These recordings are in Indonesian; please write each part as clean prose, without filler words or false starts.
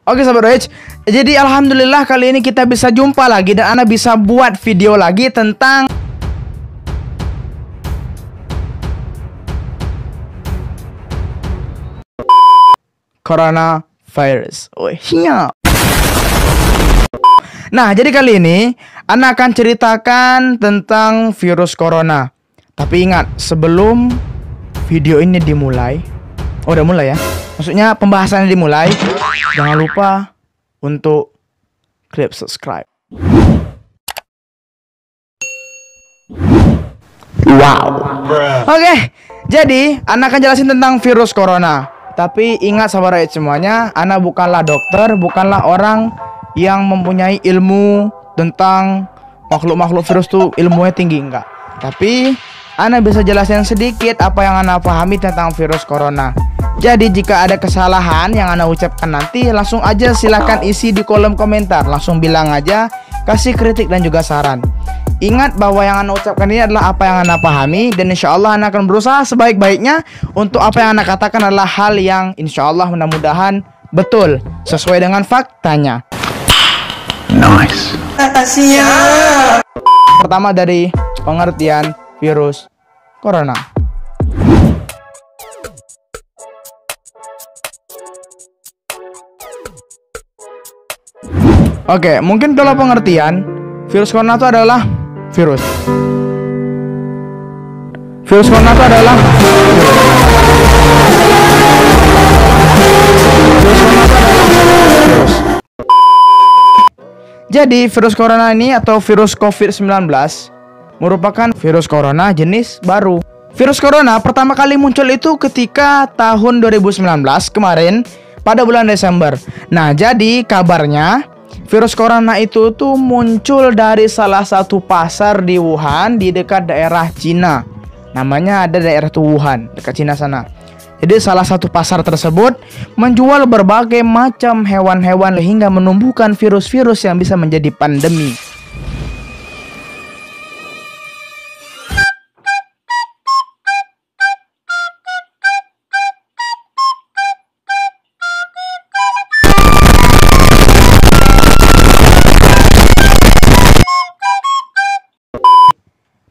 Oke sahabat Rage, jadi alhamdulillah kali ini kita bisa jumpa lagi dan Ana bisa buat video lagi tentang coronavirus. Oh iya. Nah, jadi kali ini Ana akan ceritakan tentang virus corona. Tapi ingat, sebelum video ini dimulai, udah mulai ya. Maksudnya pembahasannya dimulai, jangan lupa untuk klik subscribe. Wow. Oke, jadi Ana akan jelasin tentang virus corona. Tapi ingat sahabat rakyat semuanya, Ana bukanlah dokter, bukanlah orang yang mempunyai ilmu tentang makhluk-makhluk virus tuh ilmunya tinggi, enggak. Tapi Ana bisa jelasin sedikit apa yang Ana pahami tentang virus corona. Jadi jika ada kesalahan yang Ana ucapkan nanti, langsung aja silahkan isi di kolom komentar. Langsung bilang aja, kasih kritik dan juga saran. Ingat bahwa yang Ana ucapkan ini adalah apa yang Ana pahami, dan insya Allah Ana akan berusaha sebaik-baiknya untuk apa yang Ana katakan adalah hal yang insya Allah mudah-mudahan betul sesuai dengan faktanya. Nice. Pertama dari pengertian virus corona. Oke, mungkin kalau pengertian virus corona itu adalah virus. Virus corona itu adalah virus. Jadi virus corona ini atau virus COVID-19 merupakan virus corona jenis baru. Virus corona pertama kali muncul itu ketika tahun 2019 kemarin pada bulan Desember. Nah, jadi kabarnya virus corona itu tuh muncul dari salah satu pasar di Wuhan di dekat daerah Cina. Namanya ada daerah tuh Wuhan, dekat Cina sana. Jadi salah satu pasar tersebut menjual berbagai macam hewan-hewan hingga menumbuhkan virus-virus yang bisa menjadi pandemi.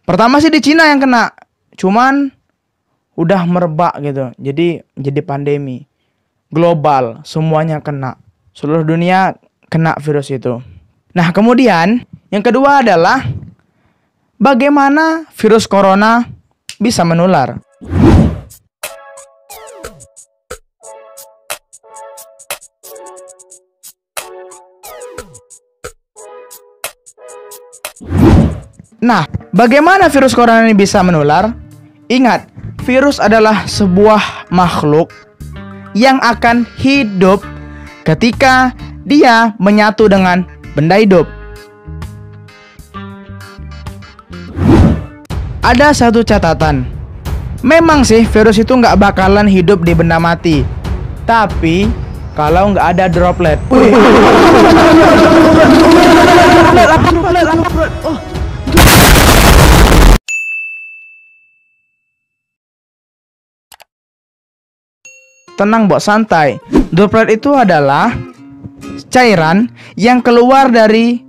Pertama sih di Cina yang kena, cuman udah merebak gitu. Jadi pandemi global, semuanya kena. Seluruh dunia kena virus itu. Nah, kemudian yang kedua adalah bagaimana virus corona bisa menular. Nah, bagaimana virus corona ini bisa menular? Ingat, virus adalah sebuah makhluk yang akan hidup ketika dia menyatu dengan benda hidup. Ada satu catatan. Memang sih virus itu nggak bakalan hidup di benda mati. Tapi kalau nggak ada droplet. Tenang, Bok, santai. Droplet itu adalah cairan yang keluar dari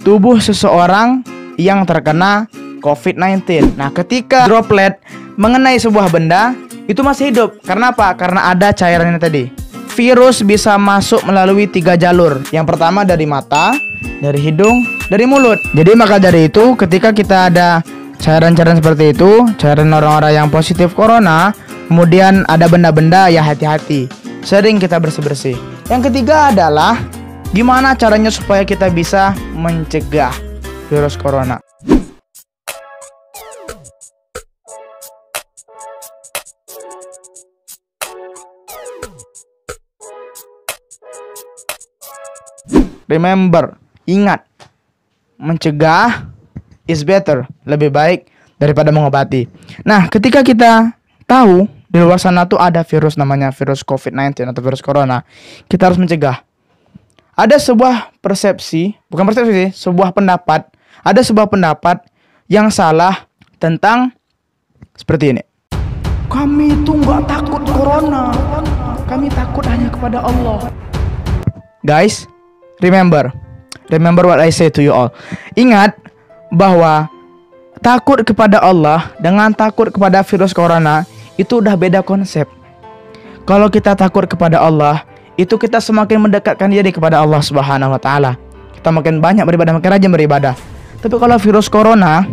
tubuh seseorang yang terkena COVID-19. Nah, ketika droplet mengenai sebuah benda, itu masih hidup. Karena apa? Karena ada cairannya tadi. Virus bisa masuk melalui 3 jalur. Yang pertama dari mata, dari hidung, dari mulut. Jadi maka dari itu, ketika kita ada cairan-cairan seperti itu, cairan orang-orang yang positif corona, kemudian ada benda-benda, ya hati-hati. Sering kita bersih-bersih. Yang ketiga adalah gimana caranya supaya kita bisa mencegah virus corona. Remember, ingat, mencegah is better, lebih baik daripada mengobati. Nah, ketika kita tahu di luar sana tuh ada virus namanya virus COVID-19 atau virus corona, kita harus mencegah. Ada sebuah persepsi, bukan persepsi sih, sebuah pendapat. Ada sebuah pendapat yang salah tentang seperti ini. Kami itu nggak takut corona, kami takut hanya kepada Allah. Guys, remember what I say to you all. Ingat bahwa takut kepada Allah dengan takut kepada virus corona itu udah beda konsep. Kalau kita takut kepada Allah, itu kita semakin mendekatkan diri kepada Allah Subhanahu wa taala. Kita makin banyak beribadah, makin rajin beribadah. Tapi kalau virus corona,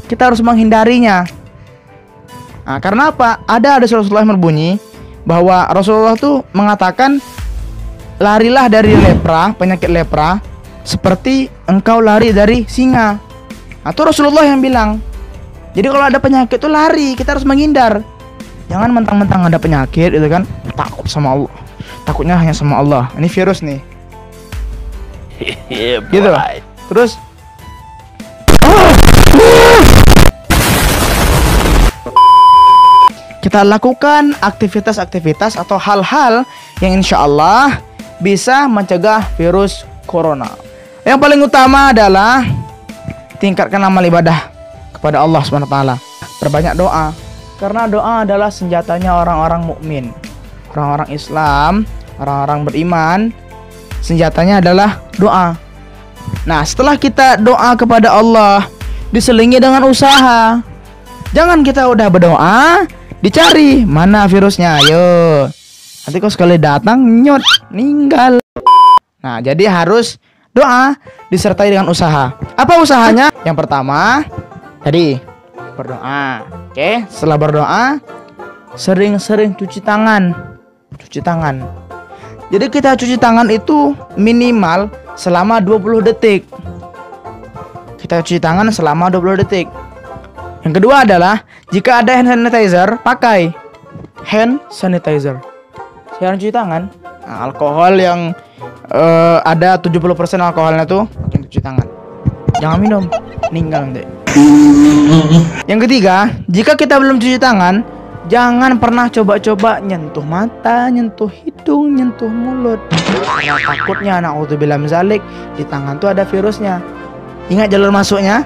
kita harus menghindarinya. Nah, karena apa? Ada Rasulullah yang berbunyi bahwa Rasulullah tuh mengatakan, larilah dari lepra, penyakit lepra, seperti engkau lari dari singa. Nah, itu Rasulullah yang bilang. Jadi kalau ada penyakit tuh lari, kita harus menghindar. Jangan mentang-mentang ada penyakit itu kan takut sama Allah. Takutnya hanya sama Allah. Ini virus nih. Gitu. Terus kita lakukan aktivitas-aktivitas atau hal-hal yang insya Allah bisa mencegah virus corona. Yang paling utama adalah tingkatkan amal ibadah kepada Allah SWT. Perbanyak doa. Karena doa adalah senjatanya orang-orang mukmin, orang-orang Islam, orang-orang beriman. Senjatanya adalah doa. Nah, setelah kita doa kepada Allah, diselingi dengan usaha. Jangan kita udah berdoa, dicari mana virusnya. Ayo, nanti kok sekali datang nyot, meninggal. Nah, jadi harus doa disertai dengan usaha. Apa usahanya? Yang pertama, tadi berdoa. Oke, setelah berdoa, sering-sering cuci tangan. Cuci tangan. Jadi kita cuci tangan itu minimal selama 20 detik. Kita cuci tangan selama 20 detik. Yang kedua adalah jika ada hand sanitizer, pakai hand sanitizer. Sekarang cuci tangan. Nah, alkohol yang ada 70% alkoholnya tuh cuci tangan. Jangan minum, meninggal nanti. Yang ketiga, jika kita belum cuci tangan, jangan pernah coba-coba nyentuh mata, nyentuh hidung, nyentuh mulut. Karena takutnya, na'udzubillah min dzalik, di tangan tuh ada virusnya. Ingat jalur masuknya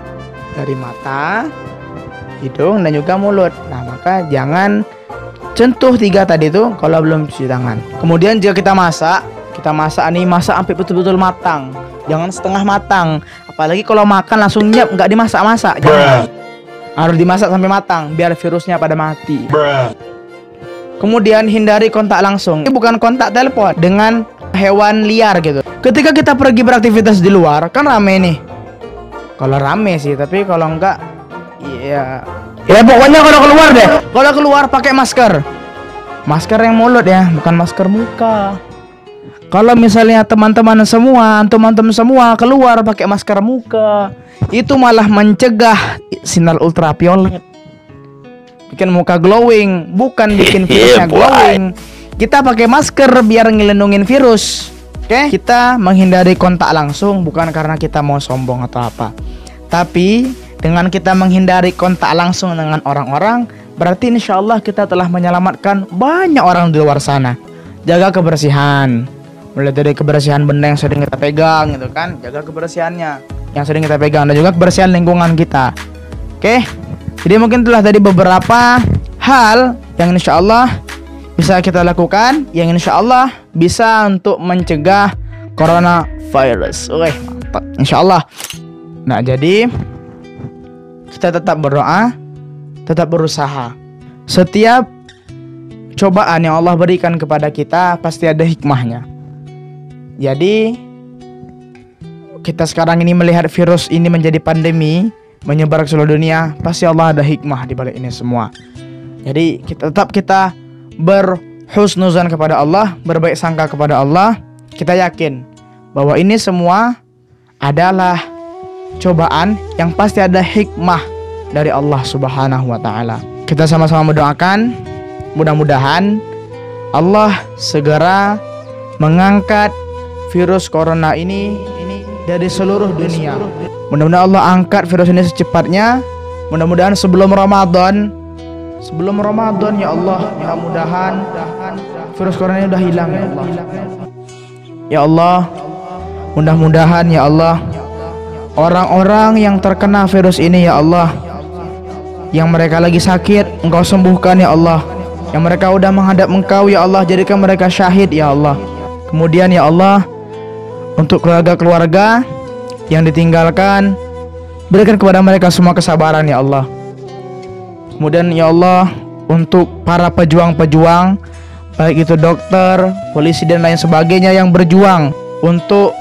dari mata, hidung, dan juga mulut. Nah, maka jangan sentuh tiga tadi itu kalau belum cuci tangan. Kemudian jika kita masak nih, masak sampai betul-betul matang. Jangan setengah matang. Apalagi kalau makan langsung nyep, nggak dimasak-masak. Jangan. Harus dimasak sampai matang biar virusnya pada mati. Kemudian hindari kontak langsung. Ini bukan kontak telepon dengan hewan liar gitu. Ketika kita pergi beraktivitas di luar, kan rame nih. Kalau rame sih, tapi kalau enggak, ya pokoknya kalau keluar deh. Kalau keluar pakai masker. Masker yang mulut ya, bukan masker muka. Kalau misalnya teman-teman semua, antum-antum semua keluar pakai masker muka, itu malah mencegah sinar ultraviolet. Bikin muka glowing, bukan bikin virusnya glowing. Kita pakai masker biar ngelindungin virus. Oke? Kita menghindari kontak langsung bukan karena kita mau sombong atau apa. Tapi dengan kita menghindari kontak langsung dengan orang-orang, berarti insya Allah kita telah menyelamatkan banyak orang di luar sana. Jaga kebersihan. Mulai dari kebersihan benda yang sering kita pegang gitu kan, jaga kebersihannya yang sering kita pegang, dan juga kebersihan lingkungan kita. Oke, jadi mungkin itulah tadi beberapa hal yang insya Allah bisa kita lakukan, yang insya Allah bisa untuk mencegah coronavirus. Oke, mantap insya Allah. Nah, jadi kita tetap berdoa, tetap berusaha. Setiap cobaan yang Allah berikan kepada kita pasti ada hikmahnya. Jadi kita sekarang ini melihat virus ini menjadi pandemi, menyebar ke seluruh dunia, pasti Allah ada hikmah di balik ini semua. Jadi kita berhusnuzan kepada Allah, berbaik sangka kepada Allah. Kita yakin bahwa ini semua adalah cobaan yang pasti ada hikmah dari Allah Subhanahu wa taala. Kita sama-sama mendoakan mudah-mudahan Allah segera mengangkat virus corona ini dari seluruh dunia. Mudah-mudahan Allah angkat virus ini secepatnya. Mudah-mudahan sebelum Ramadan ya Allah, mudah-mudahan virus corona ini udah hilang ya Allah. Ya Allah, mudah-mudahan ya Allah, orang-orang yang terkena virus ini ya Allah, yang mereka lagi sakit, Engkau sembuhkan ya Allah. Yang mereka udah menghadap Engkau ya Allah, jadikan mereka syahid ya Allah. Kemudian ya Allah, Untuk keluarga-keluarga yang ditinggalkan, berikan kepada mereka semua kesabaran ya Allah. Kemudian ya Allah, untuk para pejuang-pejuang, baik itu dokter, polisi dan lain sebagainya yang berjuang untuk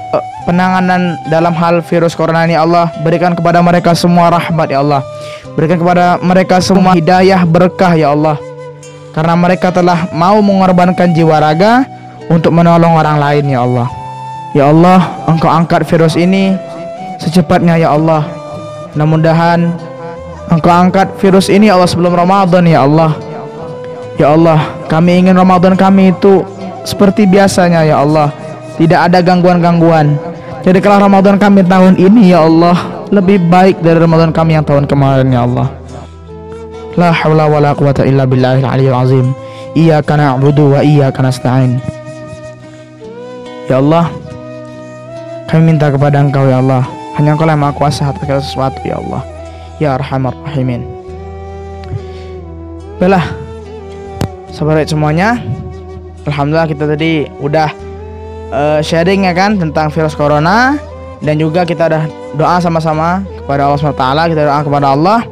penanganan dalam hal virus corona ini, Allah berikan kepada mereka semua rahmat ya Allah. Berikan kepada mereka semua hidayah berkah ya Allah, karena mereka telah mau mengorbankan jiwa raga untuk menolong orang lain ya Allah. Ya Allah, Engkau angkat virus ini secepatnya ya Allah. Mudah-mudahan Engkau angkat virus ini ya Allah sebelum Ramadan ya Allah. Ya Allah, kami ingin Ramadan kami itu seperti biasanya ya Allah, tidak ada gangguan-gangguan. Jadikanlah Ramadan kami tahun ini ya Allah lebih baik dari Ramadan kami yang tahun kemarin ya Allah. La haula wala quwata illa billahil aliyyil azim. Iyyaka na'budu wa iyyaka nasta'in. Ya Allah, kami minta kepada Engkau ya Allah. Hanya Engkau yang Maha Kuasa atas segala sesuatu ya Allah. Ya Arhamar Rahimin. Baiklah, sahabat semuanya, alhamdulillah kita tadi udah sharing ya kan tentang virus corona, dan juga kita udah doa sama-sama kepada Allah SWT. Kita doa kepada Allah,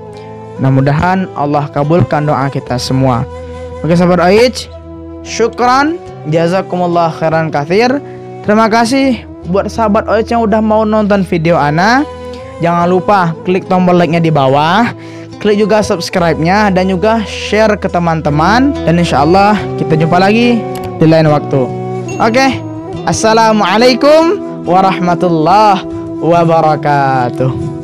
mudah-mudahan Allah kabulkan doa kita semua. Oke sahabat Aij, syukran, jazakumullah khairan katsir. Terima kasih buat sahabat Aij yang udah mau nonton video Ana. Jangan lupa klik tombol like-nya di bawah, klik juga subscribe-nya, dan juga share ke teman-teman. Dan insya Allah kita jumpa lagi di lain waktu. Oke, assalamualaikum warahmatullahi wabarakatuh.